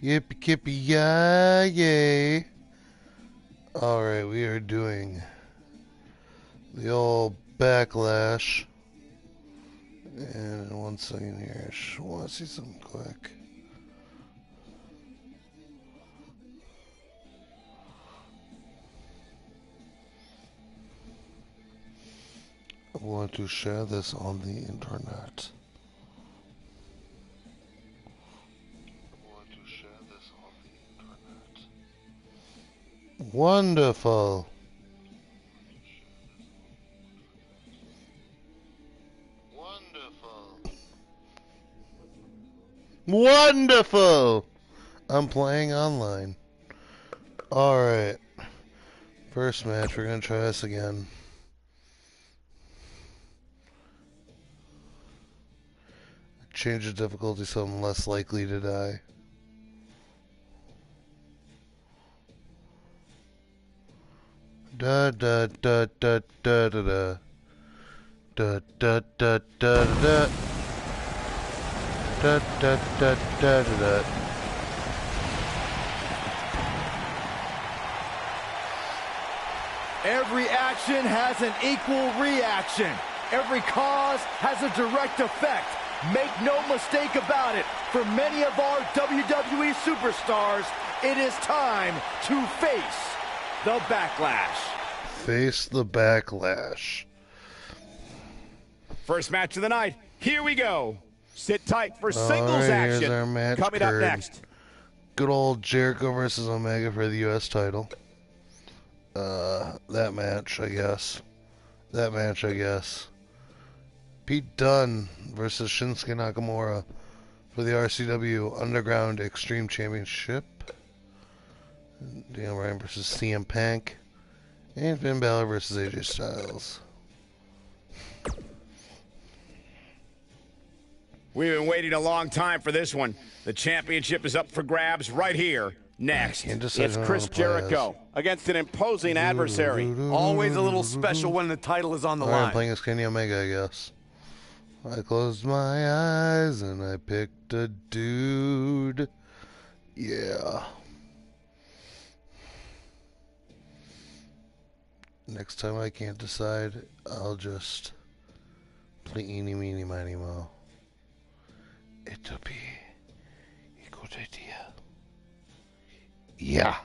Yippee kippee yay yay. Alright, we are doing the old Backlash. And in 1 second here, I just want to see something quick. I want to share this on the internet. Wonderful. Wonderful. I'm playing online. Alright. First match, we're going to try this again. Change the difficulty so I'm less likely to die. Da da da da da da da da da da da da da da da da da. Every action has an equal reaction. Every cause has a direct effect. Make no mistake about it. For many of our WWE superstars, it is time to face the Backlash. Face the Backlash. First match of the night. Here we go. Sit tight for singles action. Here's our match coming up next. Good old Jericho versus Omega for the U.S. title. That match, I guess. Pete Dunne versus Shinsuke Nakamura for the RCW Underground Extreme Championship. Daniel Bryan versus CM Punk. And Finn Balor versus AJ Styles. We've been waiting a long time for this one. The championship is up for grabs right here. Next, it's Chris Jericho against an imposing adversary. Always a little special when the title is on the line. I'm playing as Kenny Omega, I guess. I closed my eyes and I picked a dude. Yeah. Next time I can't decide, I'll just play eeny, meeny, miny, mo. It'll be a good idea. Yeah.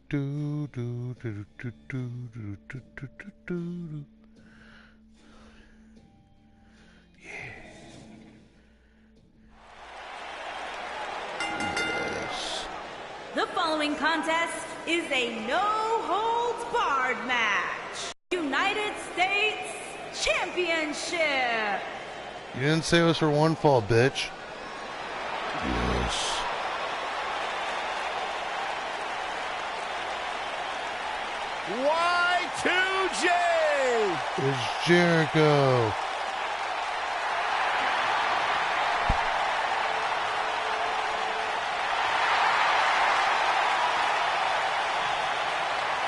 Do do do do do do do do do do. Yeah. Yes. The following contest is a no-holds-barred match. United States Championship. You didn't say it was for one fall, bitch. Yes. Y2J! It's Jericho.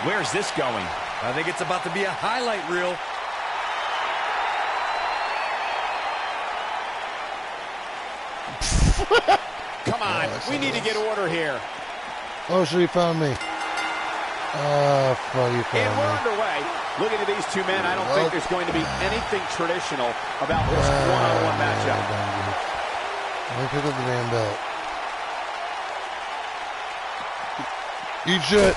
Where's this going? I think it's about to be a highlight reel. Come on, we need to get order here. Oh, so he found me. Oh, fuck, he found And we're me. underway. Looking at these two men, I don't think there's going to be anything traditional about this one-on-one matchup. Let me pick up the damn belt. Eat shit.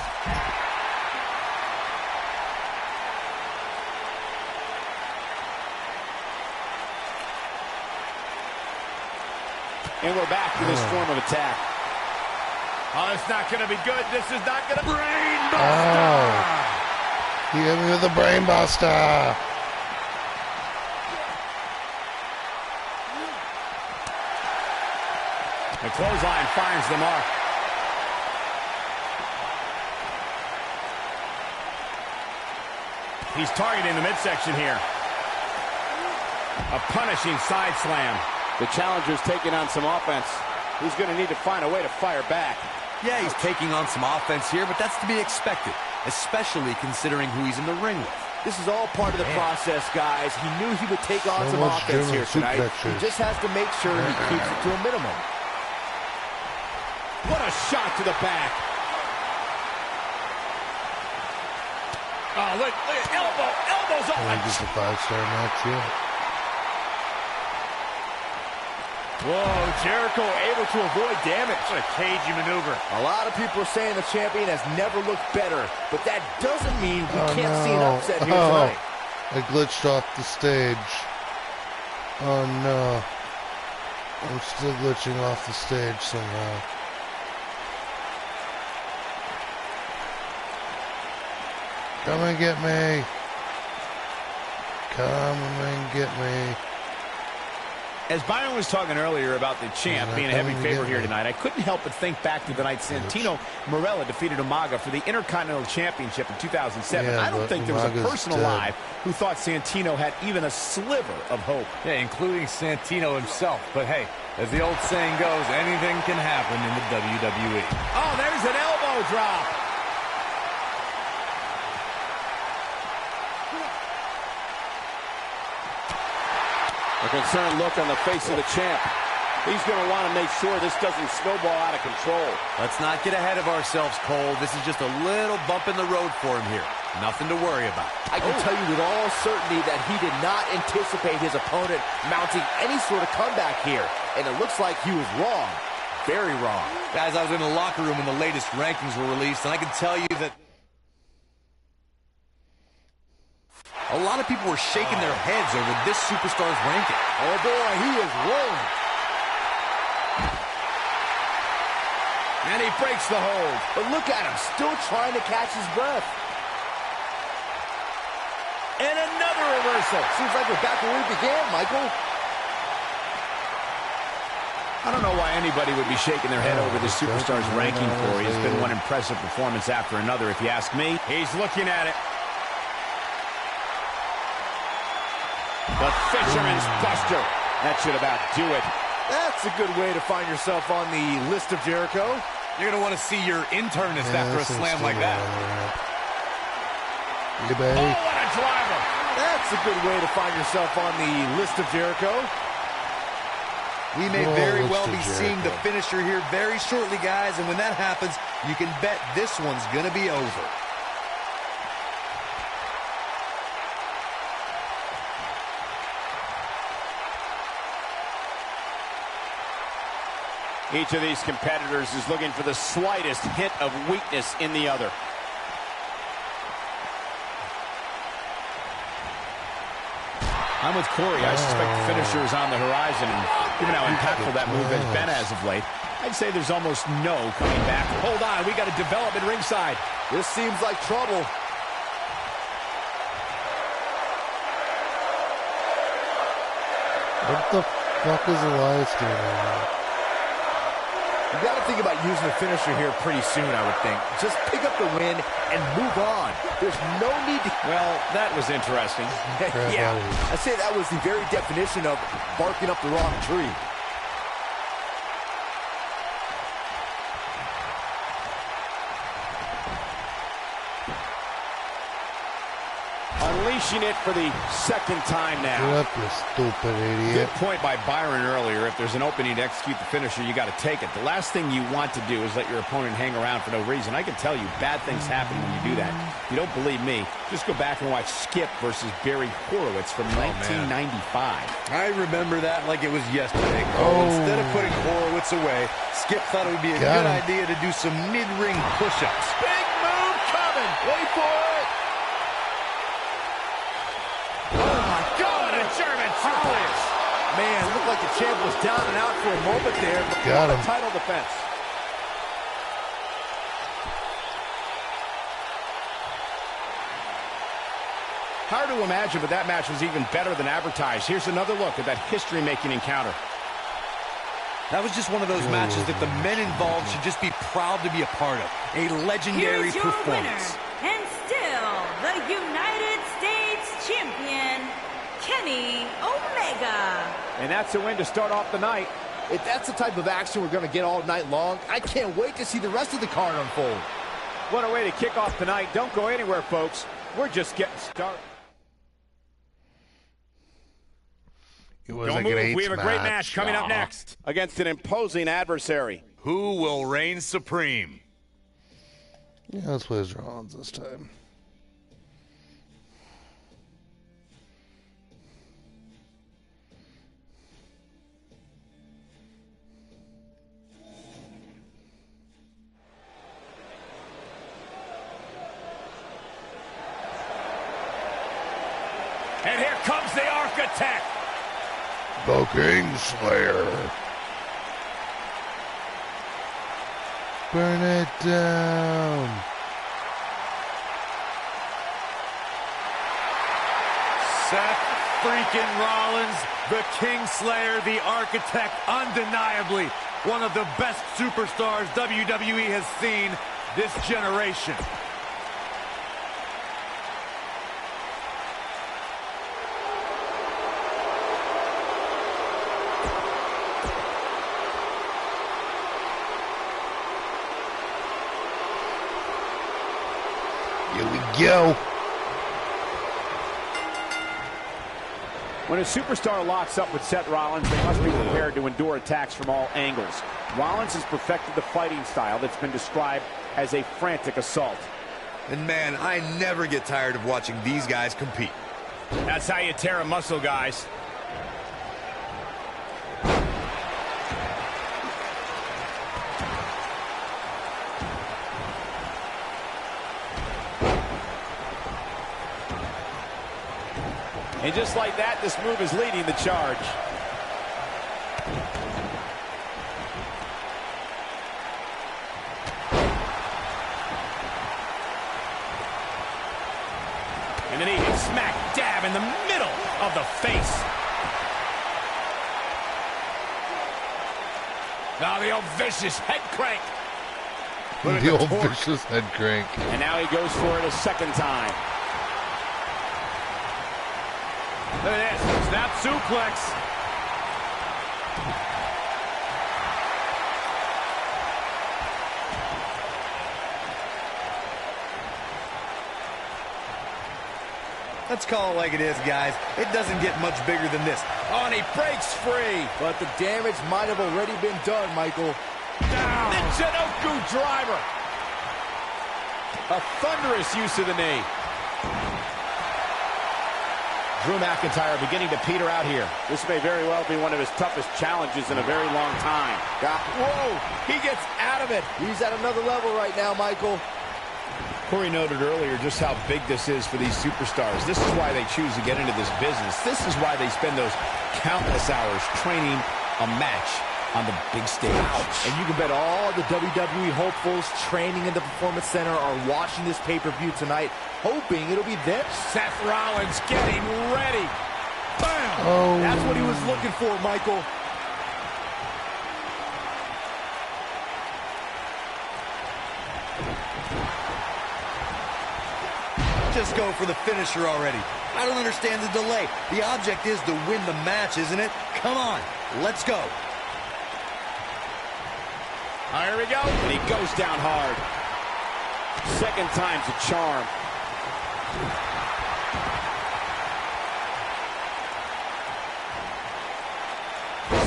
And we're back to this form of attack. Oh, it's not going to be good. This is not going to... Brain buster! Oh. He hit me with the brain buster. The clothesline finds the mark. He's targeting the midsection here. A punishing side slam. The challenger's taking on some offense. He's going to need to find a way to fire back. Yeah, he's taking on some offense here, but that's to be expected, especially considering who he's in the ring with. This is all part of the process, guys. He knew he would take on some offense here tonight. He just has to make sure he keeps it to a minimum. What a shot to the back. Oh, look, elbows off. Just a 5-star match, yeah. Whoa, Jericho able to avoid damage. What a cagey maneuver. A lot of people are saying the champion has never looked better, but that doesn't mean we can't see an upset here tonight. I glitched off the stage. Oh no. I'm still glitching off the stage somehow. Come and get me. Come and get me. As Byron was talking earlier about the champ being a heavy favorite here tonight, I couldn't help but think back to the night Santino Marella defeated Umaga for the Intercontinental Championship in 2007. Yeah, I don't think there was a person alive who thought Santino had even a sliver of hope. Yeah, including Santino himself. But hey, as the old saying goes, anything can happen in the WWE. Oh, there's an elbow drop. A concerned look on the face of the champ. He's going to want to make sure this doesn't snowball out of control. Let's not get ahead of ourselves, Cole. This is just a little bump in the road for him here. Nothing to worry about. I can tell you with all certainty that he did not anticipate his opponent mounting any sort of comeback here. And it looks like he was wrong. Very wrong. Guys, I was in the locker room when the latest rankings were released, and I can tell you that a lot of people were shaking their heads over this superstar's ranking. Oh boy, he is rolling. And he breaks the hold. But look at him, still trying to catch his breath. And another reversal. Seems like we're back where we began, Michael. I don't know why anybody would be shaking their head over this superstar's ranking for. He's been one impressive performance after another, if you ask me. He's looking at it. The Fisherman's Buster. That should about do it. That's a good way to find yourself on the list of Jericho. you're going to want to see your internist after a slam like that. Yeah, baby. Oh, what a driver. That's a good way to find yourself on the list of Jericho. We may very well be seeing the finisher here very shortly, guys. And when that happens, you can bet this one's going to be over. Each of these competitors is looking for the slightest hint of weakness in the other. I'm with Corey. I suspect the finisher is on the horizon. And given how impactful that move has been as of late, I'd say there's almost no coming back. Hold on, we got a development ringside. This seems like trouble. What the fuck is Elias doing right now? You got to think about using a finisher here pretty soon, I would think. Just pick up the win and move on. There's no need to... Well, that was interesting. Yeah, I say that was the very definition of barking up the wrong tree. Unleashing it for the second time now. Get up, you stupid idiot. Good point by Byron earlier. If there's an opening to execute the finisher, you got to take it. The last thing you want to do is let your opponent hang around for no reason. I can tell you bad things happen when you do that. If you don't believe me, just go back and watch Skip versus Barry Horowitz from 1995. I remember that like it was yesterday. Instead of putting Horowitz away, Skip thought it would be a good idea to do some mid-ring push-ups. Big move coming. Wait for it. German suplex. Man, it looked like the champ was down and out for a moment there. Got him. Title defense. Hard to imagine, but that match was even better than advertised. Here's another look at that history-making encounter. That was just one of those matches that the men involved should just be proud to be a part of. A legendary Here's your performance. winner, and still the United States Champion, Kenny Omega. And that's a win to start off the night. If that's the type of action we're going to get all night long, I can't wait to see the rest of the card unfold. What a way to kick off tonight. Don't go anywhere, folks. We're just getting started. It was Don't like move. an We have a great match match coming up next. Against an imposing adversary. Who will reign supreme? Yeah, let's play as Rollins this time. And here comes the Architect. The Kingslayer. Burn it down. Seth freaking Rollins, the Kingslayer, the Architect, undeniably one of the best superstars WWE has seen this generation. Here we go. When a superstar locks up with Seth Rollins, they must be prepared to endure attacks from all angles. Rollins has perfected the fighting style that's been described as a frantic assault. And man, I never get tired of watching these guys compete. That's how you tear a muscle, guys. And just like that, this move is leading the charge. And then he hits smack dab in the middle of the face. Now the old vicious head crank. The old vicious head crank. And now he goes for it a second time. Look at this, snap suplex. Let's call it like it is, guys. It doesn't get much bigger than this. Oh, and he breaks free. But the damage might have already been done, Michael. Down. Michinoku driver. A thunderous use of the knee. Drew McIntyre beginning to peter out here. This may very well be one of his toughest challenges in a very long time. Whoa, he gets out of it. He's at another level right now, Michael. Corey noted earlier just how big this is for these superstars. This is why they choose to get into this business. This is why they spend those countless hours training a match on the big stage. And you can bet all the WWE hopefuls training in the Performance Center are watching this pay-per-view tonight, hoping it'll be them. Seth Rollins getting ready. Bam! Oh. That's what he was looking for, Michael. Just go for the finisher already. I don't understand the delay. The object is to win the match, isn't it? Come on, let's go. Here we go. And he goes down hard. Second time's a charm.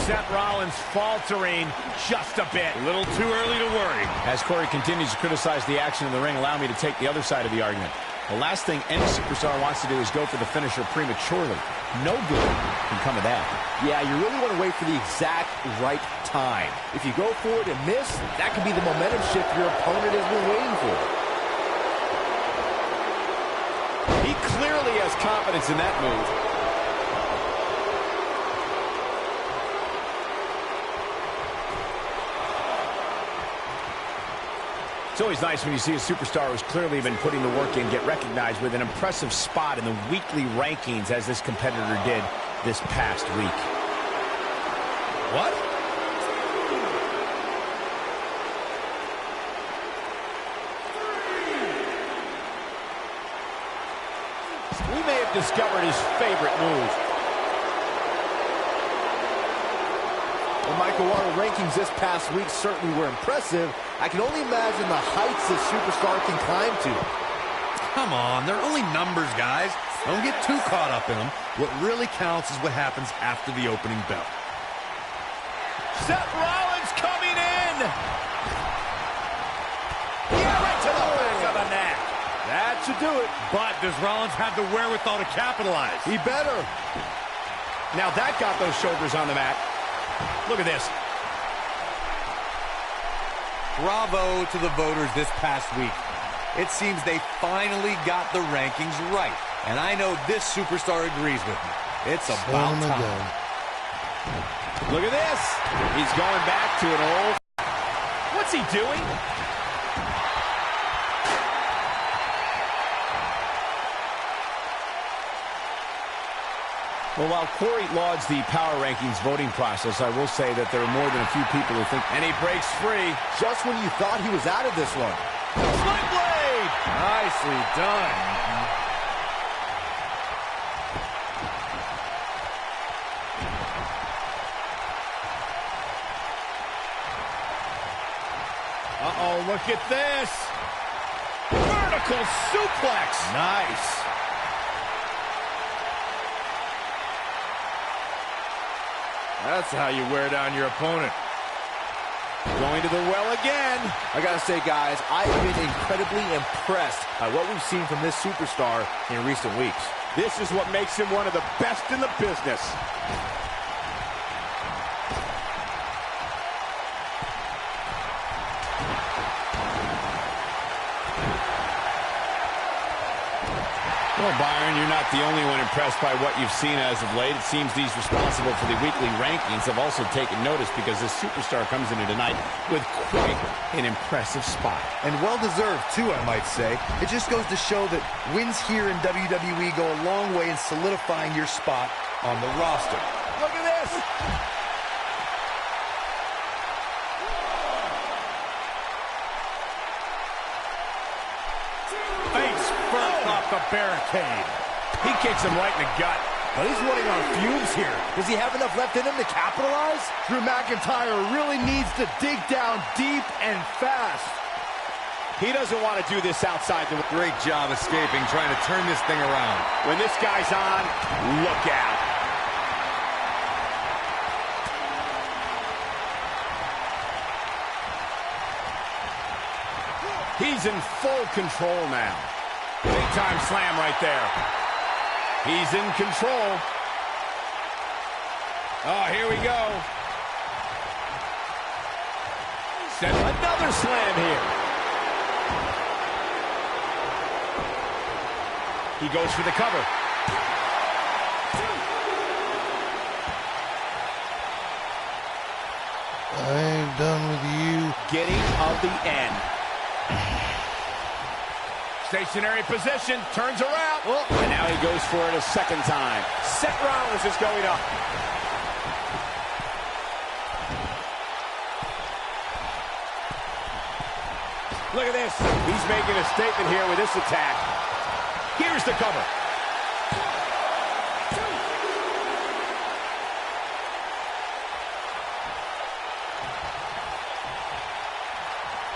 Seth Rollins faltering just a bit. A little too early to worry. As Corey continues to criticize the action in the ring, allow me to take the other side of the argument. The last thing any superstar wants to do is go for the finisher prematurely. No good can come of that. Yeah, you really want to wait for the exact right time. If you go for it and miss, that could be the momentum shift your opponent has been waiting for. He clearly has confidence in that move. It's always nice when you see a superstar who's clearly been putting the work in get recognized with an impressive spot in the weekly rankings as this competitor did this past week. What? We may have discovered his favorite move. Well, Michael, while the rankings this past week certainly were impressive, I can only imagine the heights this superstar can climb to. Come on, they're only numbers, guys. Don't get too caught up in them. What really counts is what happens after the opening bell. Seth Rollins coming in. but does Rollins have the wherewithal to capitalize? He better. Now that got those shoulders on the mat. Look at this. Bravo to the voters this past week. It seems they finally got the rankings right. And I know this superstar agrees with me. It's about time. Look at this. He's going back to an old... What's he doing? Well, while Corey lauds the power rankings voting process, I will say that there are more than a few people who think... And he breaks free. Just when you thought he was out of this one. Sling blade! Nicely done. Uh-oh, look at this. Vertical suplex. Nice. That's how you wear down your opponent. Going to the well again. I gotta say, guys, I've been incredibly impressed by what we've seen from this superstar in recent weeks. This is what makes him one of the best in the business. Well, Byron, you're not the only one impressed by what you've seen as of late. It seems these responsible for the weekly rankings have also taken notice because this superstar comes into tonight with quite an impressive spot. And well-deserved, too, I might say. It just goes to show that wins here in WWE go a long way in solidifying your spot on the roster. Look at this! Face first off the barricade. He kicks him right in the gut. But he's running on fumes here. Does he have enough left in him to capitalize? Drew McIntyre really needs to dig down deep and fast. He doesn't want to do this outside the... Great job escaping, trying to turn this thing around. When this guy's on, look out. He's in full control now. Big time slam right there. He's in control. Oh, here we go. Set another slam here. He goes for the cover. I ain't done with you. Getting of the end. Stationary position, turns around. Oh, and now he goes for it a second time. Seth Rollins is going up. Look at this. He's making a statement here with this attack. Here's the cover.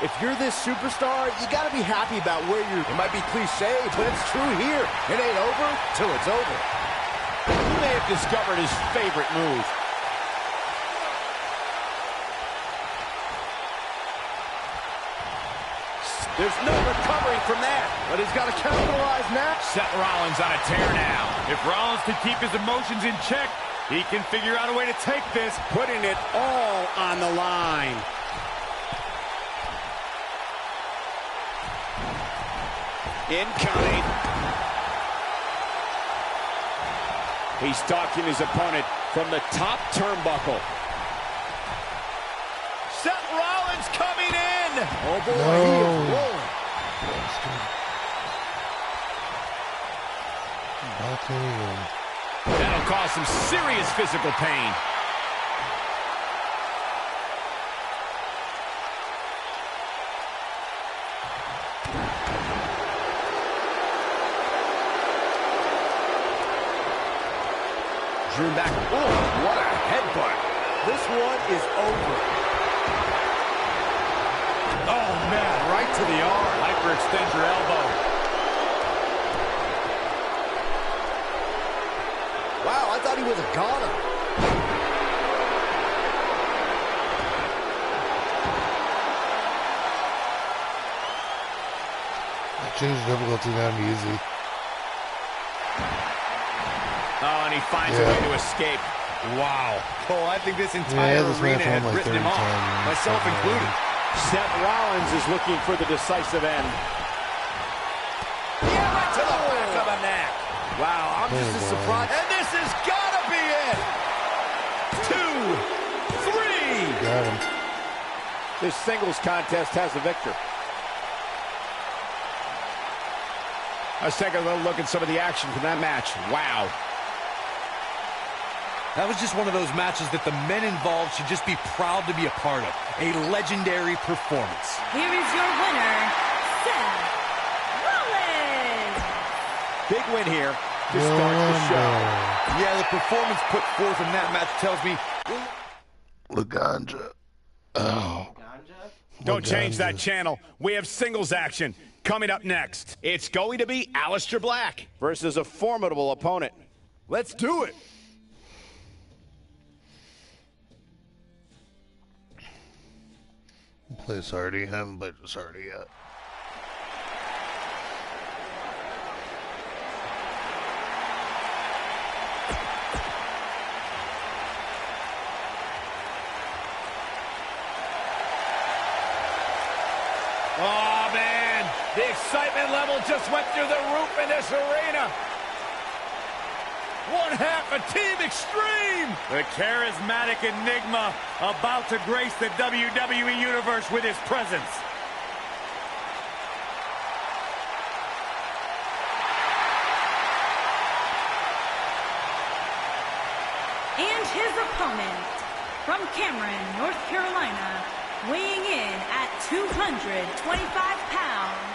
If you're this superstar, you gotta be happy about where you're... It might be cliche, but it's true here. It ain't over till it's over. He may have discovered his favorite move. There's no recovering from that. But he's got to capitalize now. Seth Rollins on a tear now. If Rollins can keep his emotions in check, he can figure out a way to take this. Putting it all on the line. Incoming. He's stalking his opponent from the top turnbuckle. Seth Rollins coming in. Oh, boy, No. he is rolling. That'll cause some serious physical pain. Drew back. Oh, what a headbutt. This one is over. Oh, man, right to the arm. Hyperextend your elbow. Wow, I thought he was a goner. Change the difficulty now to easy. Oh, and he finds a way to escape. Wow. Cole, I think this entire arena had like written him off, myself included. Seth Rollins is looking for the decisive end. Yeah, right to the back of the neck. Wow, I'm just as surprised. And this has got to be it. 2, 3. Got him. This singles contest has a victor. Let's take a little look at some of the action from that match. Wow. That was just one of those matches that the men involved should just be proud to be a part of. A legendary performance. Here is your winner, Seth Rollins. Big win here to start the show. Yeah, the performance put forth in that match tells me... Laganja. Oh. Don't change that channel. We have singles action coming up next. It's going to be Aleister Black Versus a formidable opponent. Let's do it. Play Sardi. I haven't played Sardi yet. Oh, man. The excitement level just went through the roof in this arena. One half of Team Extreme. The charismatic enigma about to grace the WWE Universe with his presence. And his opponent, from Cameron, North Carolina, weighing in at 225 pounds,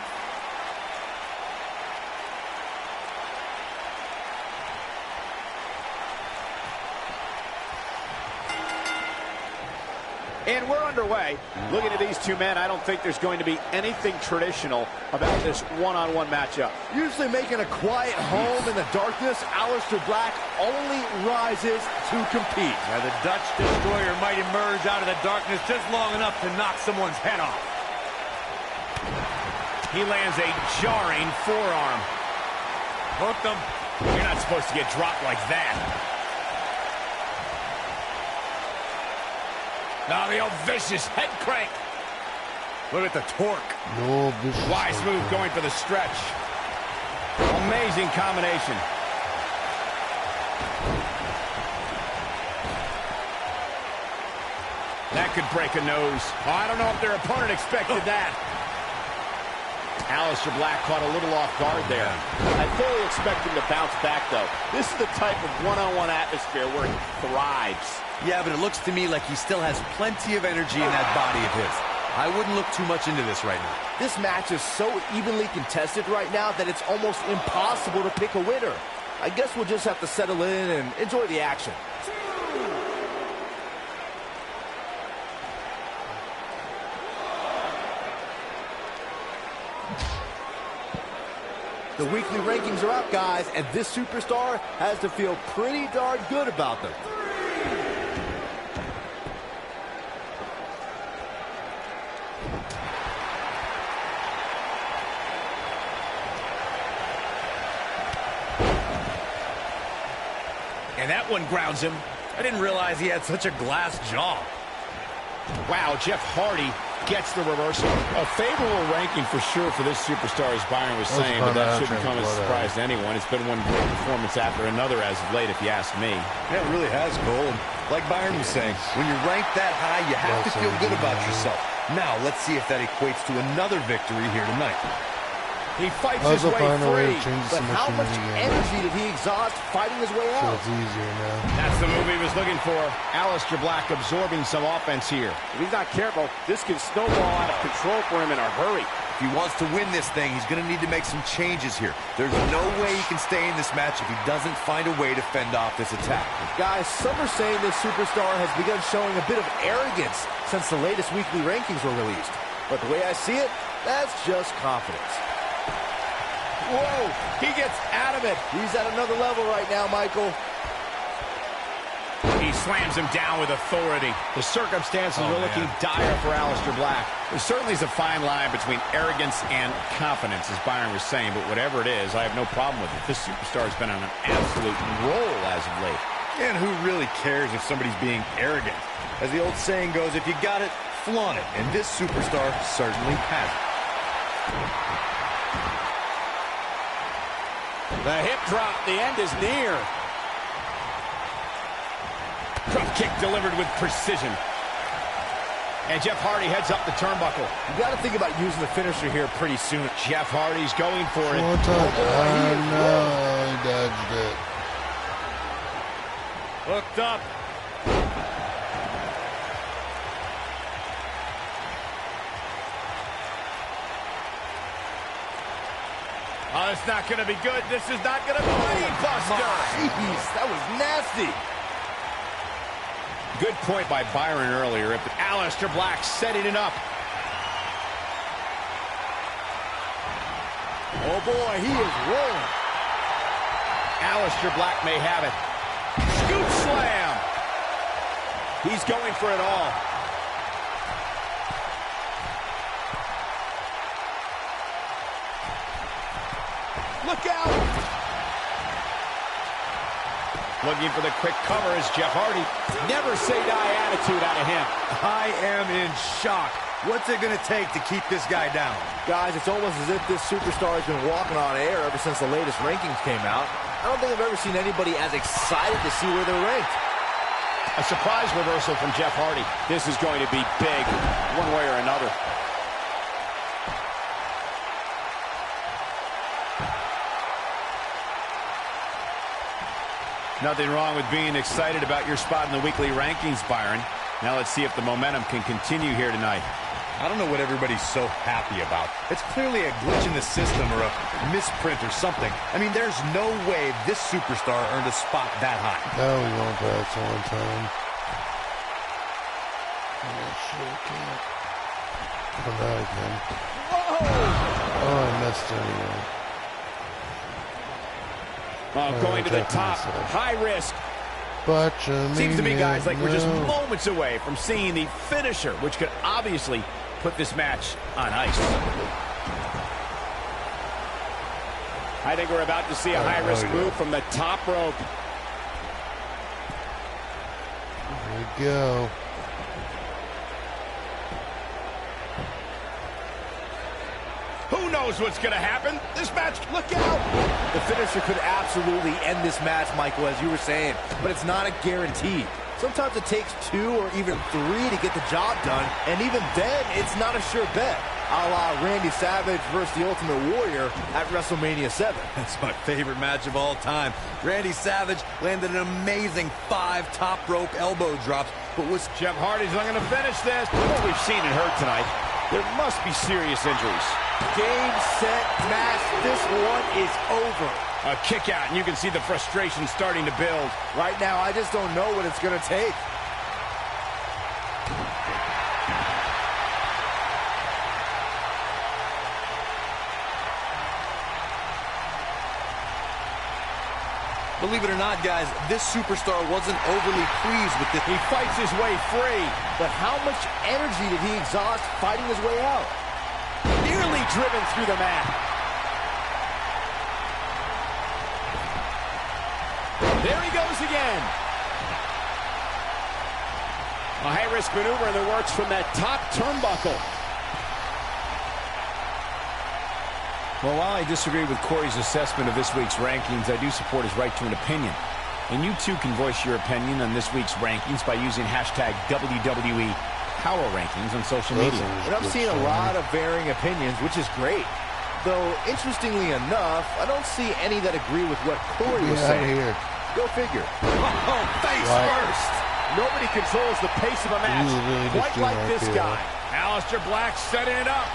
And we're underway. Looking at these two men, I don't think there's going to be anything traditional about this one-on-one matchup. Usually making a quiet home in the darkness, Aleister Black only rises to compete. Now the Dutch Destroyer might emerge out of the darkness just long enough to knock someone's head off. He lands a jarring forearm. Hooked him. You're not supposed to get dropped like that. Now the old vicious head crank. Look at the torque. No, this is Wise move going for the stretch. Amazing combination. That could break a nose. Oh, I don't know if their opponent expected that. Aleister Black caught a little off guard there. I fully expect him to bounce back, though. This is the type of one-on-one atmosphere where he thrives. Yeah, but it looks to me like he still has plenty of energy in that body of his. I wouldn't look too much into this right now. This match is so evenly contested right now that it's almost impossible to pick a winner. I guess we'll just have to settle in and enjoy the action. The weekly rankings are out, guys, and this superstar has to feel pretty darn good about them. And that one grounds him. I didn't realize he had such a glass jaw. Wow, Jeff Hardy gets the reversal. A favorable ranking for sure for this superstar, as Byron was saying, but that shouldn't come as a surprise to anyone. It's been one great performance after another as of late, if you ask me. Yeah, it really has, Cole. And like Byron was saying, when you're ranked that high, you have to feel good about yourself. Now, let's see if that equates to another victory here tonight. He fights his way free, but how much again. energy did he exhaust fighting his way So out? it's easier now. That's the move he was looking for. Aleister Black absorbing some offense here. If he's not careful, this can snowball out of control for him in a hurry. If he wants to win this thing, he's going to need to make some changes here. There's no way he can stay in this match if he doesn't find a way to fend off this attack. Guys, some are saying this superstar has begun showing a bit of arrogance since the latest weekly rankings were released. But the way I see it, that's just confidence. Whoa, he gets out of it. He's at another level right now, Michael. He slams him down with authority. The circumstances are looking dire for Aleister Black. There certainly is a fine line between arrogance and confidence, as Byron was saying, but whatever it is, I have no problem with it. This superstar has been on an absolute roll as of late. And who really cares if somebody's being arrogant? As the old saying goes, if you got it, flaunt it. And this superstar certainly has it. The hip drop, the end is near. Drop kick delivered with precision. And Jeff Hardy heads up the turnbuckle. You got to think about using the finisher here pretty soon. Jeff Hardy's going for it. One time. Oh, no, he dodged it. Hooked up. Oh, it's not going to be good. This is not going to be a buster. Jeez, that was nasty. Good point by Byron earlier. Aleister Black setting it up. Oh, boy, he is rolling. Aleister Black may have it. Scoop slam. He's going for it all. Look out! Looking for the quick cover is Jeff Hardy. Never say die attitude out of him. I am in shock. What's it going to take to keep this guy down? Guys, it's almost as if this superstar has been walking on air ever since the latest rankings came out. I don't think I've ever seen anybody as excited to see where they're ranked. A surprise reversal from Jeff Hardy. This is going to be big, one way or another. Nothing wrong with being excited about your spot in the weekly rankings, Byron. Now let's see if the momentum can continue here tonight. I don't know what everybody's so happy about. It's clearly a glitch in the system or a misprint or something. I mean, there's no way this superstar earned a spot that high. No, we won't pass one time. Oh, shit, I can't. Oh, now I can. Oh, I missed anyway. Going to the top, high risk. Seems to me, guys, like we're just moments away from seeing the finisher, which could obviously put this match on ice. I think we're about to see a high-risk move from the top rope. Here we go. Who knows what's going to happen? This match, look out! The finisher could absolutely end this match, Michael, as you were saying, but it's not a guarantee. Sometimes it takes 2 or even 3 to get the job done, and even then, it's not a sure bet. A la Randy Savage versus the Ultimate Warrior at WrestleMania 7. That's my favorite match of all time. Randy Savage landed an amazing 5 top rope elbow drops, but was Jeff Hardy's not going to finish this. What we've seen and heard tonight, there must be serious injuries. Game, set, match. This one is over. A kick out, and you can see the frustration starting to build. Right now, I just don't know what it's going to take. Believe it or not, guys, this superstar wasn't overly pleased with this. He fights his way free. But how much energy did he exhaust fighting his way out? Nearly driven through the mat. There he goes again. A high-risk maneuver in the works from that top turnbuckle. Well, while I disagree with Corey's assessment of this week's rankings, I do support his right to an opinion. And you too can voice your opinion on this week's rankings by using hashtag WWE Power Rankings on social media. And I'm seeing a lot of varying opinions, which is great. Though, interestingly enough, I don't see any that agree with what Corey was saying. Here. Go figure. Oh, face first. Nobody controls the pace of a match Really quite like this guy. Aleister Black setting it up.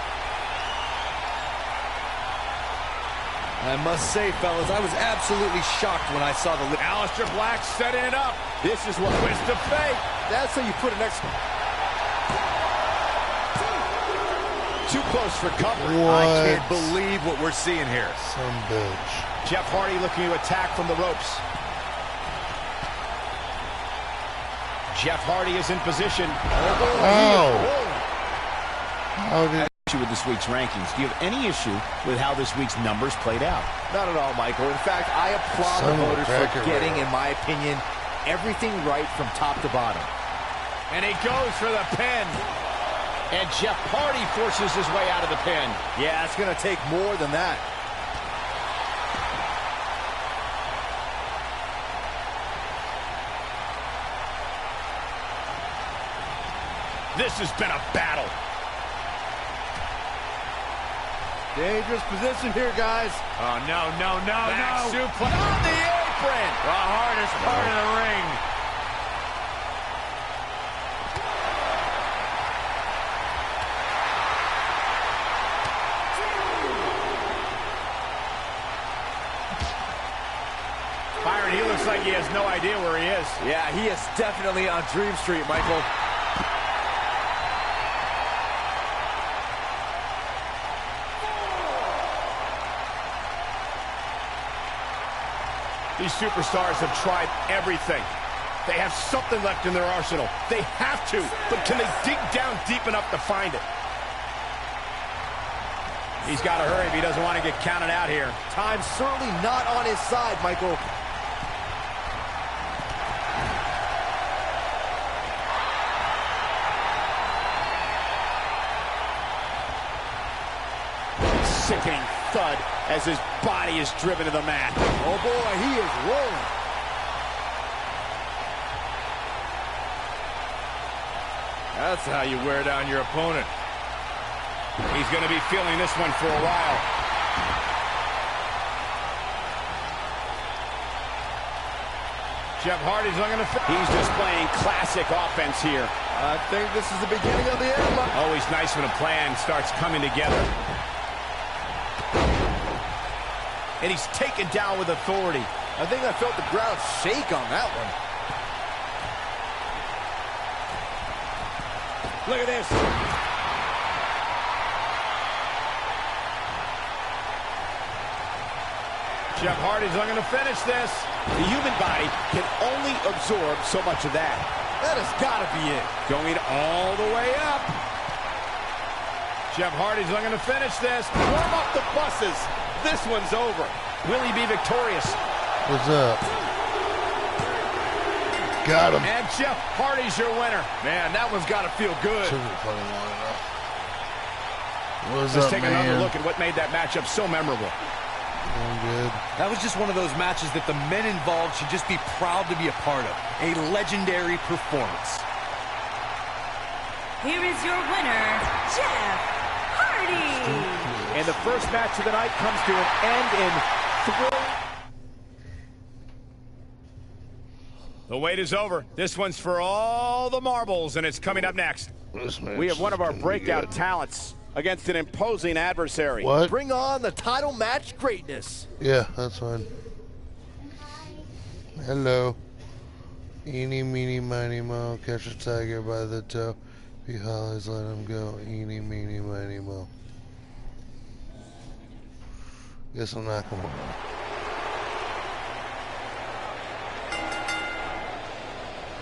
I must say, fellas, I was absolutely shocked when I saw the... Aleister Black setting it up. This is what twist of fate. That's how you put an extra... Too close for cover. I can't believe what we're seeing here. Some bitch. Jeff Hardy looking to attack from the ropes. Jeff Hardy is in position. How did... With this week's rankings, do you have any issue with how this week's numbers played out? Not at all, Michael. In fact, I applaud the voters for getting, in my opinion, everything right from top to bottom. And he goes for the pin. And Jeff Hardy forces his way out of the pin. Yeah, it's going to take more than that. This has been a battle. Dangerous position here, guys. Oh, no. Back suplex on the apron. The hardest part of the ring. Byron, he looks like he has no idea where he is. Yeah, he is definitely on Dream Street, Michael. These superstars have tried everything. They have something left in their arsenal. They have to, but can they dig down deep enough to find it? He's got to hurry if he doesn't want to get counted out here. Time's certainly not on his side, Michael. Sickening thud as his body is driven to the mat. Oh boy, he is rolling. That's how you wear down your opponent. He's going to be feeling this one for a while. Jeff Hardy's looking to... He's displaying classic offense here. I think this is the beginning of the end. Always nice when a plan starts coming together. And he's taken down with authority. I think I felt the ground shake on that one. Look at this. Jeff Hardy's looking to finish this. The human body can only absorb so much of that. That has got to be it. Going all the way up. Jeff Hardy's looking to finish this. Warm up the buses. This one's over. Will he be victorious? What's up? Got him. And Jeff Hardy's your winner. Man, that one's got to feel good. What's Let's up, take another look at what made that matchup so memorable. I'm good. That was just one of those matches that the men involved should just be proud to be a part of. A legendary performance. Here is your winner, Jeff Hardy. And the first match of the night comes to an end in 3. The wait is over. This one's for all the marbles, and it's coming up next. We have one of our breakout talents against an imposing adversary. What? Bring on the title match greatness. Yeah, that's fine. Hello. Eeny, meeny, miny, mo. Catch a tiger by the toe. If he hollers, let him go. Eeny, meeny, miny, mo. Guess I'm not gonna...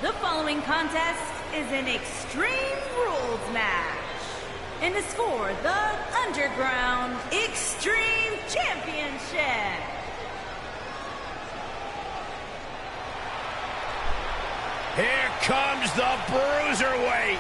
The following contest is an Extreme Rules match. And it's for the Underground Extreme Championship. Here comes the Bruiserweight.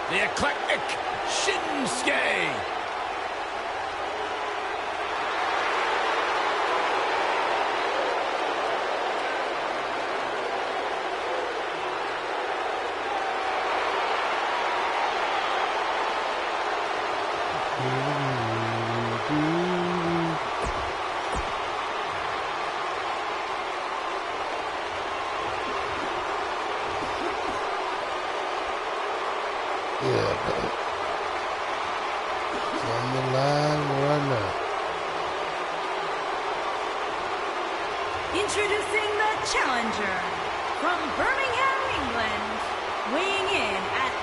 The eclectic Shinsuke. on the line right now. Introducing the challenger from Birmingham, England, weighing in at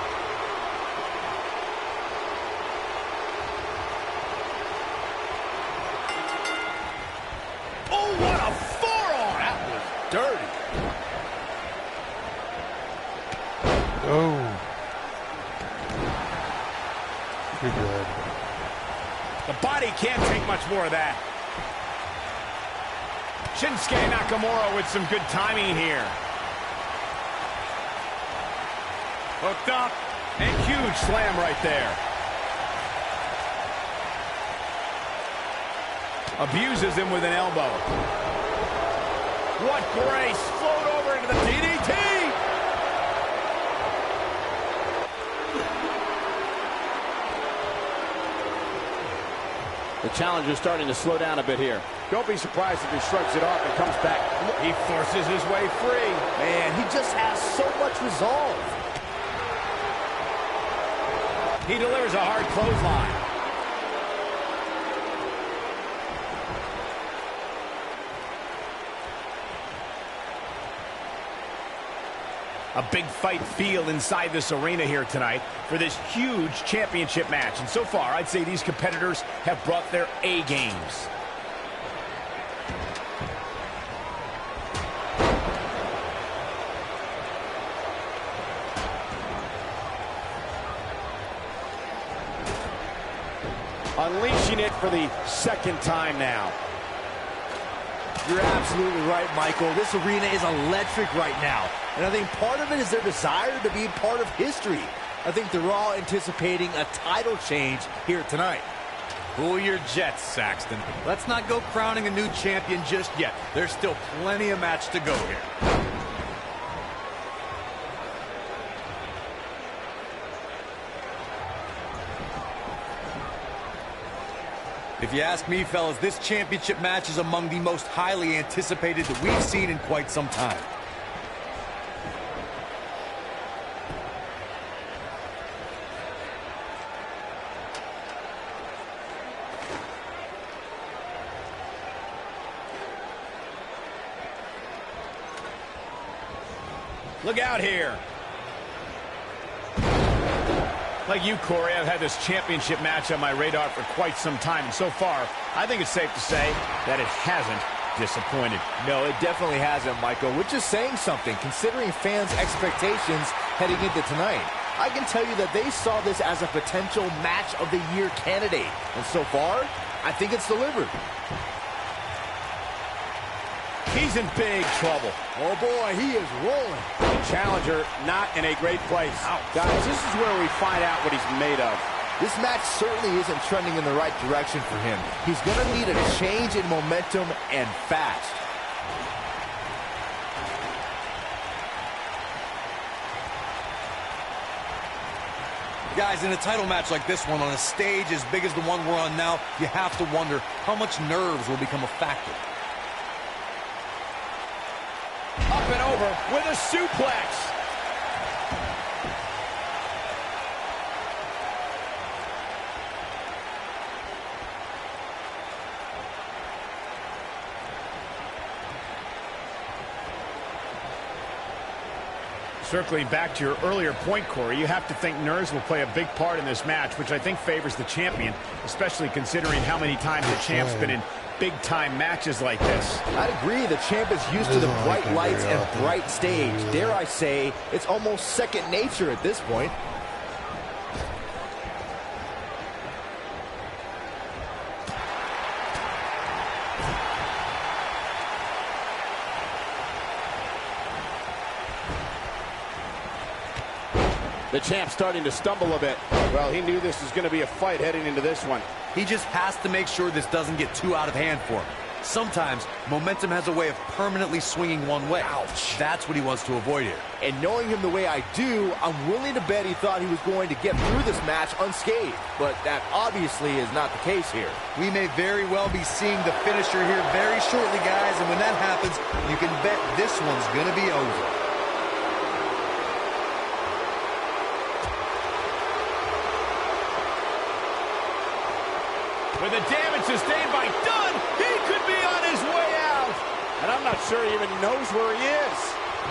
What a forearm! That was dirty. Oh. You're good. The body can't take much more of that. Shinsuke Nakamura with some good timing here. Hooked up, and huge slam right there. Abuses him with an elbow. What grace! Float over into the DDT! The challenger's starting to slow down a bit here. Don't be surprised if he shrugs it off and comes back. He forces his way free. Man, he just has so much resolve. He delivers a hard clothesline. A big fight feel inside this arena here tonight for this huge championship match. And so far, I'd say these competitors have brought their A games. Unleashing it for the second time now. You're absolutely right, Michael. This arena is electric right now. And I think part of it is their desire to be part of history. I think they're all anticipating a title change here tonight. Cool your jets, Saxton. Let's not go crowning a new champion just yet. There's still plenty of match to go here. If you ask me, fellas, this championship match is among the most highly anticipated that we've seen in quite some time. Look out here. Like you, Corey, I've had this championship match on my radar for quite some time. And so far, I think it's safe to say that it hasn't disappointed. No, it definitely hasn't, Michael, which is saying something, considering fans' expectations heading into tonight. I can tell you that they saw this as a potential match of the year candidate. And so far, I think it's delivered. He's in big trouble. Oh, boy, he is rolling. The challenger not in a great place. Guys, this is where we find out what he's made of. This match certainly isn't trending in the right direction for him. He's going to need a change in momentum and fast. Guys, in a title match like this one, on a stage as big as the one we're on now, you have to wonder how much nerves will become a factor. Up and over with a suplex. Circling back to your earlier point, Corey, you have to think nerves will play a big part in this match, which I think favors the champion, especially considering how many times the champ's been in big-time matches like this. I'd agree. The champ is used to the bright lights and bright stage. Dare I say, it's almost second nature at this point. The champ's starting to stumble a bit. Well, he knew this was going to be a fight heading into this one. He just has to make sure this doesn't get too out of hand for him. Sometimes, momentum has a way of permanently swinging one way. Ouch. That's what he wants to avoid here. And knowing him the way I do, I'm willing to bet he thought he was going to get through this match unscathed. But that obviously is not the case here. We may very well be seeing the finisher here very shortly, guys. And when that happens, you can bet this one's going to be over. With the damage sustained by Dunn, he could be on his way out. And I'm not sure he even knows where he is.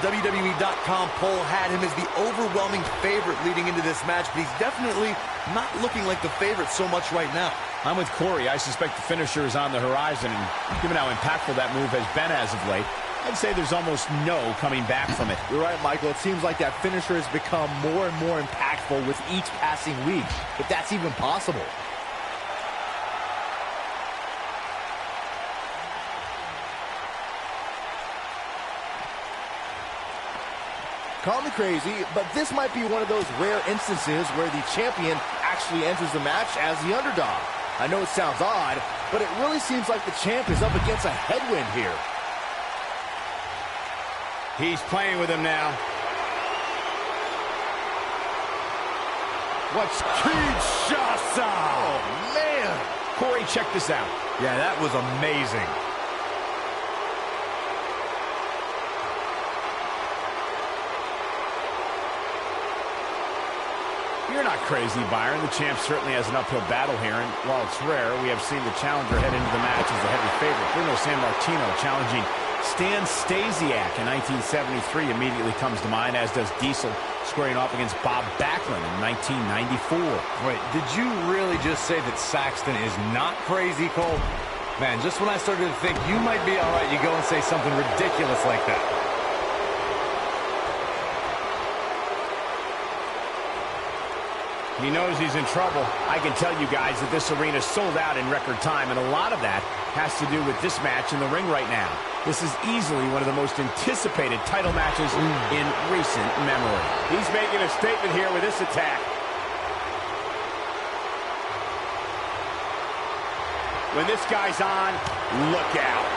WWE.com poll had him as the overwhelming favorite leading into this match, but he's definitely not looking like the favorite so much right now. I'm with Corey. I suspect the finisher is on the horizon, and given how impactful that move has been as of late, I'd say there's almost no coming back from it. You're right, Michael. It seems like that finisher has become more and more impactful with each passing week, if that's even possible. Call me crazy, but this might be one of those rare instances where the champion actually enters the match as the underdog. I know it sounds odd, but it really seems like the champ is up against a headwind here. He's playing with him now. What's Kinshasa? Oh, man. Corey, check this out. Yeah, that was amazing. You're not crazy, Byron. The champ certainly has an uphill battle here, and while it's rare, we have seen the challenger head into the match as the heavy favorite. Bruno Sammartino challenging Stan Stasiak in 1973 immediately comes to mind, as does Diesel squaring off against Bob Backlund in 1994. Wait, did you really just say that Saxton is not crazy, Cole? Man, just when I started to think you might be all right, you go and say something ridiculous like that. He knows he's in trouble. I can tell you guys that this arena sold out in record time, and a lot of that has to do with this match in the ring right now. This is easily one of the most anticipated title matches in recent memory. He's making a statement here with this attack. When this guy's on, look out.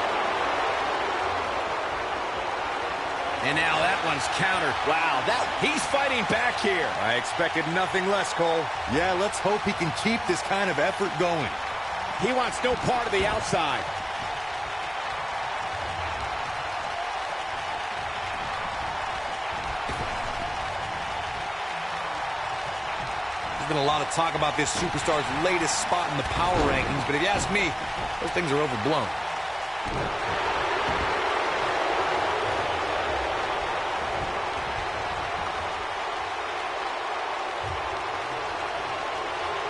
And now that one's countered. Wow, he's fighting back here. I expected nothing less, Cole. Yeah, let's hope he can keep this kind of effort going. He wants no part of the outside. There's been a lot of talk about this superstar's latest spot in the power rankings, but if you ask me, those things are overblown.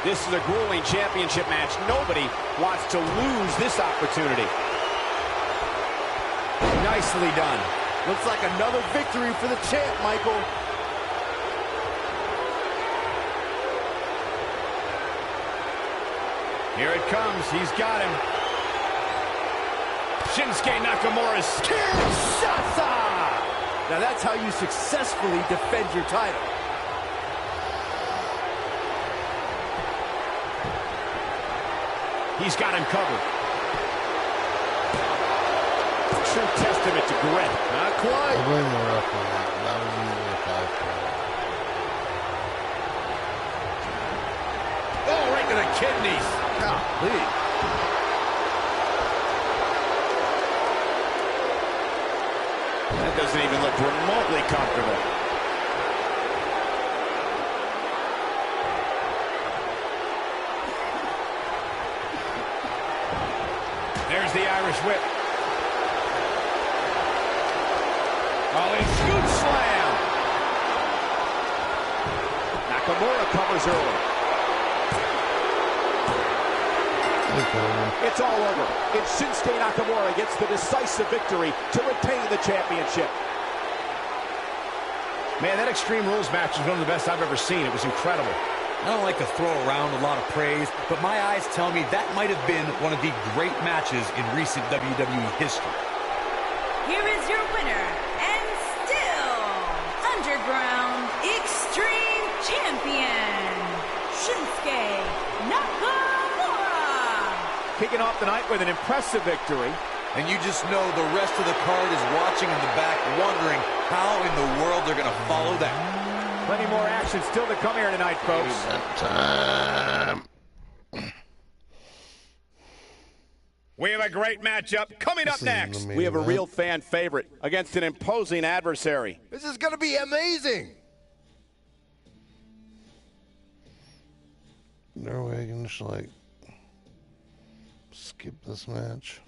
This is a grueling championship match. Nobody wants to lose this opportunity. Nicely done. Looks like another victory for the champ, Michael. Here it comes. He's got him. Shinsuke Nakamura's Kinshasa! Now that's how you successfully defend your title. He's got him covered. True testament to grit. Not quite. I blame the ref on that. That was easily a 5 point. Oh, right to the kidneys. Golly. That doesn't even look remotely comfortable. There's the Irish whip. Oh, a scoop slam. Nakamura covers early. It's all over. It's Shinsuke Nakamura gets the decisive victory to retain the championship. Man, that Extreme Rules match is one of the best I've ever seen. It was incredible. I don't like to throw around a lot of praise, but my eyes tell me that might have been one of the great matches in recent WWE history. Here is your winner, and still Underground Extreme Champion, Shinsuke Nakamura. Kicking off the night with an impressive victory. And you just know the rest of the card is watching in the back, wondering how in the world they're going to follow that. Plenty more action still to come here tonight, folks. Time. We have a great matchup coming up next. We have a real fan favorite against an imposing adversary. This is going to be amazing. Norwegian, just like Skip this match.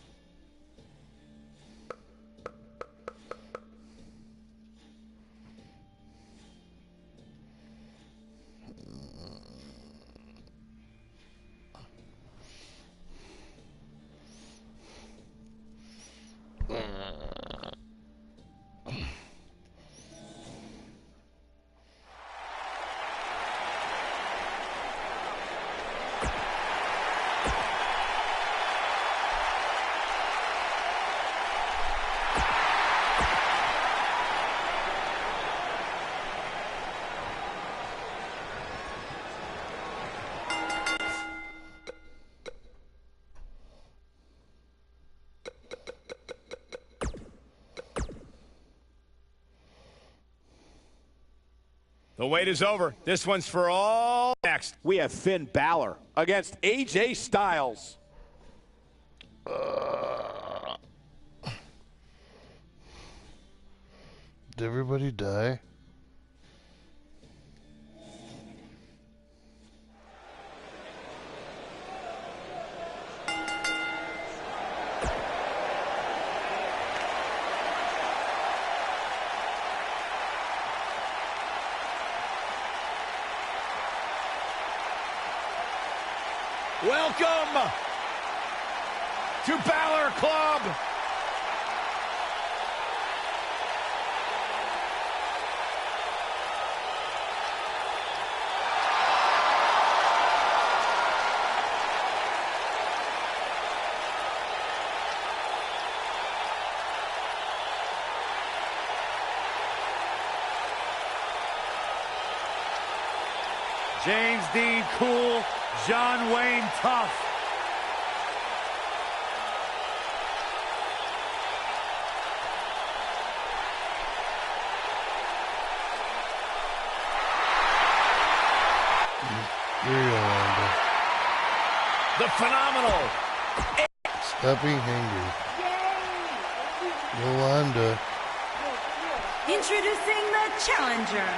The wait is over. This one's for all. Next, We have Finn Balor against AJ Styles. Did everybody die? welcome to Balor Club. James Dean cool, John Wayne tough. The phenomenal Stop being angry. Yolanda. Introducing the challenger.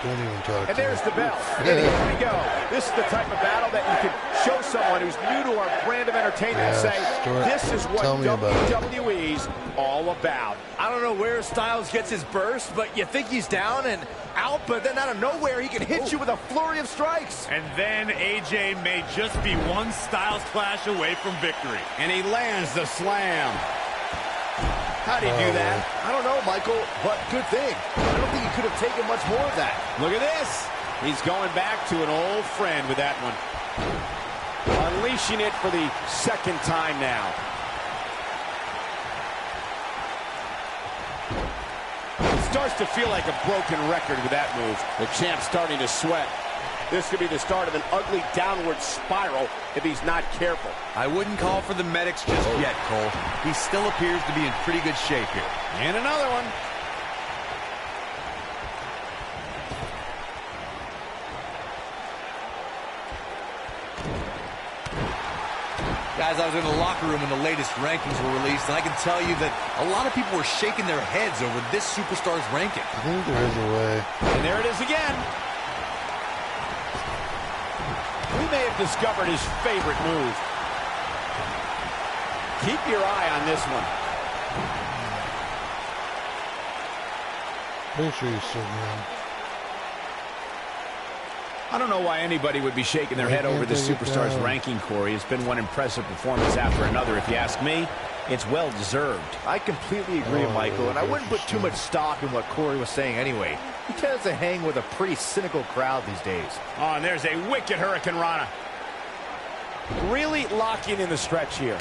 Don't even talk And to there's me. the bell. And here we go. This is the type of battle that you can show someone who's new to our brand of entertainment and say, this is what Tell me about it. WWE's all about. I don't know where Styles gets his burst, but you think he's down and out, but then out of nowhere, he can hit you with a flurry of strikes. And then AJ may just be one Styles clash away from victory. and he lands the slam. How'd he do that? I don't know, Michael, but good thing. I don't think he could have taken much more of that. Look at this. He's going back to an old friend with that one. Unleashing it for the second time now. It starts to feel like a broken record with that move. The champ's starting to sweat. This could be the start of an ugly downward spiral if he's not careful. I wouldn't call for the medics just yet, Cole. He still appears to be in pretty good shape here. And another one. Guys, I was in the locker room when the latest rankings were released, and I can tell you that a lot of people were shaking their heads over this superstar's ranking. I think there is a way. And there it is again. We may have discovered his favorite move. Keep your eye on this one. Pretty sure you're still young. I don't know why anybody would be shaking their head over this superstar's ranking, Corey. It's been one impressive performance after another. If you ask me, it's well deserved. I completely agree, Michael, and I wouldn't put too much stock in what Corey was saying anyway. He tends to hang with a pretty cynical crowd these days. Oh, and there's a wicked Hurricane Rana. Really locking in the stretch here.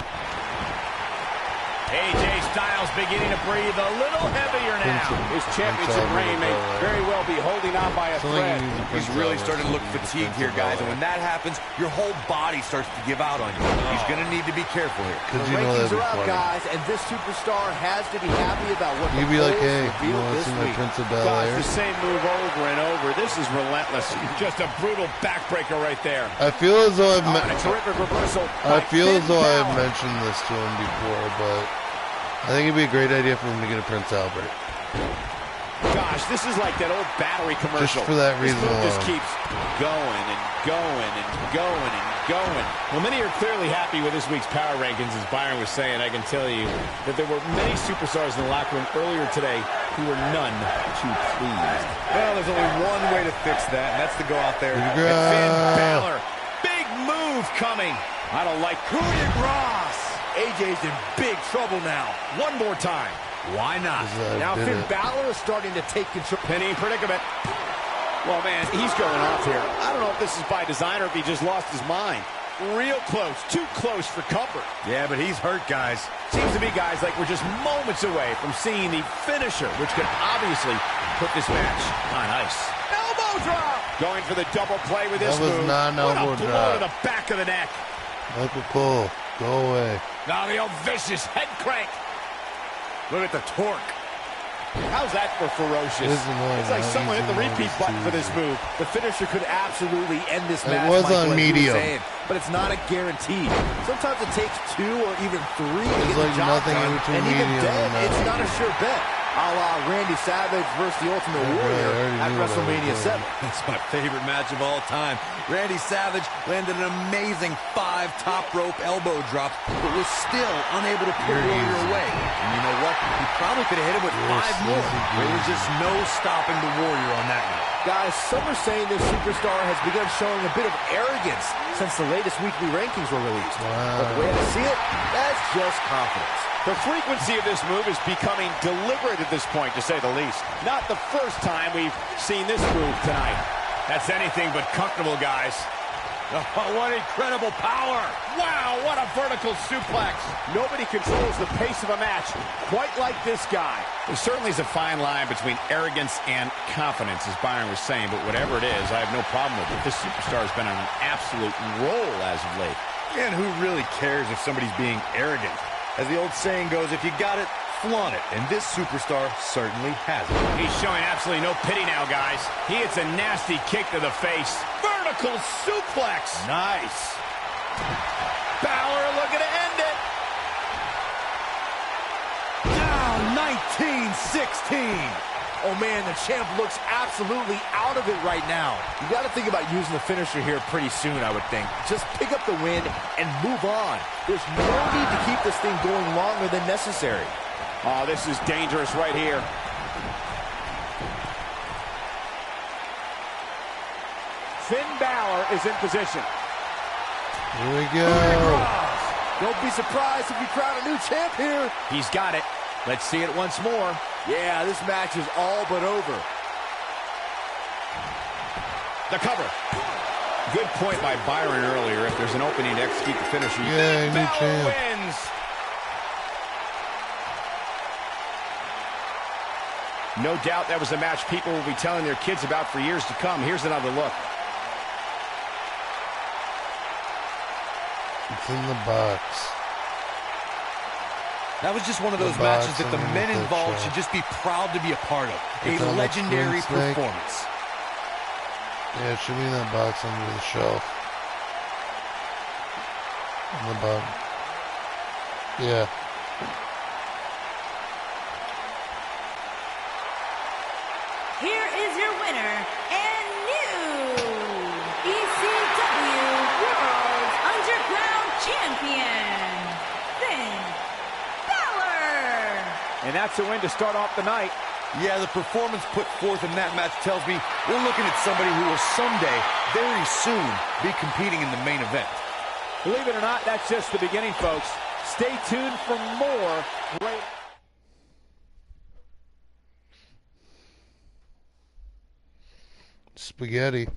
AJ Styles beginning to breathe a little heavier now. His championship reign may very well be holding on by a thread. He's really starting to look fatigued here, guys, and when that happens, your whole body starts to give out on you. He's going to need to be careful here. Because The you know rankings that'd be are out, funny. guys, and this superstar has to be happy about what You'd the be like, polls hey, you revealed want to this see my week. Prince of Gosh, Bel-Air? the same move over and over. This is relentless. Just a brutal backbreaker right there. I feel as though Oh, and a terrific reversal. I by feel Finn as though I've Balor. mentioned this to him before, but I think it'd be a great idea for him to get a Prince Albert. God, gosh, this is like that old battery commercial. Just for that reason this move alone. just keeps going and going and going and going. Well, many are clearly happy with this week's power rankings, as Byron was saying. I can tell you that there were many superstars in the locker room earlier today who were none too pleased. Well, there's only one way to fix that, and that's to go out there. Finn Balor. Big move coming. I don't like Coup de grace. AJ's in big trouble now. One more time. Why not? Now Finn Balor is starting to take control. Penny predicament. Well, man, he's going off here. I don't know if this is by design or if he just lost his mind. Real close. Too close for comfort. Yeah, but he's hurt, guys. Seems to me, guys, like we're just moments away from seeing the finisher, which could obviously put this match on ice. Elbow drop! Going for the double play with this move. That was not an elbow what a blow drop. to the back of the neck. Michael Cole, go away. Now the old vicious head crank. Look at the torque. How's that for ferocious? It's like someone hit the repeat button for this move. The finisher could absolutely end this match. It was Michael, on as you medium. were saying, but it's not a guarantee. Sometimes it takes 2 or even 3 to get like the job nothing done. in between And even medium then, and it's not a sure bet. A la Randy Savage versus the Ultimate Warrior at WrestleMania 7. That's my favorite match of all time. Randy Savage landed an amazing 5 top rope elbow drops, but was still unable to put Warrior away. And you know what? He probably could have hit him with 5 more. There was just no stopping the Warrior on that one. Guys, some are saying this superstar has begun showing a bit of arrogance since the latest weekly rankings were released. But the way I see it, that's just confidence. The frequency of this move is becoming deliberate at this point, to say the least. Not the first time we've seen this move tonight. That's anything but comfortable, guys. Oh, what incredible power. Wow, what a vertical suplex. Nobody controls the pace of a match quite like this guy. There certainly is a fine line between arrogance and confidence, as Byron was saying, but whatever it is, I have no problem with it. This superstar has been on an absolute roll as of late. And who really cares if somebody's being arrogant? As the old saying goes, if you got it, flaunt it. And this superstar certainly has it. He's showing absolutely no pity now, guys. He hits a nasty kick to the face. Vertical suplex. Nice. Balor looking to end it. Down 19-16. Oh, man, the champ looks absolutely out of it right now. You got to think about using the finisher here pretty soon, I would think. Just pick up the win and move on. There's no need to keep this thing going longer than necessary. Oh, this is dangerous right here. Finn Balor is in position. Here we go. Don't be surprised if we crown a new champ here. He's got it. Let's see it once more. Yeah, this match is all but over. The cover. Good point by Byron earlier. If there's an opening to execute the finisher, Yeah, new Balor champ. wins. no doubt that was a match people will be telling their kids about for years to come. Here's another look. It's in the box. That was just one of those matches that the men involved should just be proud to be a part of. A legendary performance. Yeah, it should be in that box under the shelf. On the bottom. Yeah. Here is your winner and new ECW World Underground Champion, Finn Balor. And that's a win to start off the night. Yeah, the performance put forth in that match tells me we're looking at somebody who will someday, very soon, be competing in the main event. Believe it or not, that's just the beginning, folks. Stay tuned for more great... Spaghetti.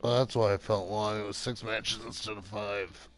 Well, that's why I felt long. It was 6 matches instead of 5.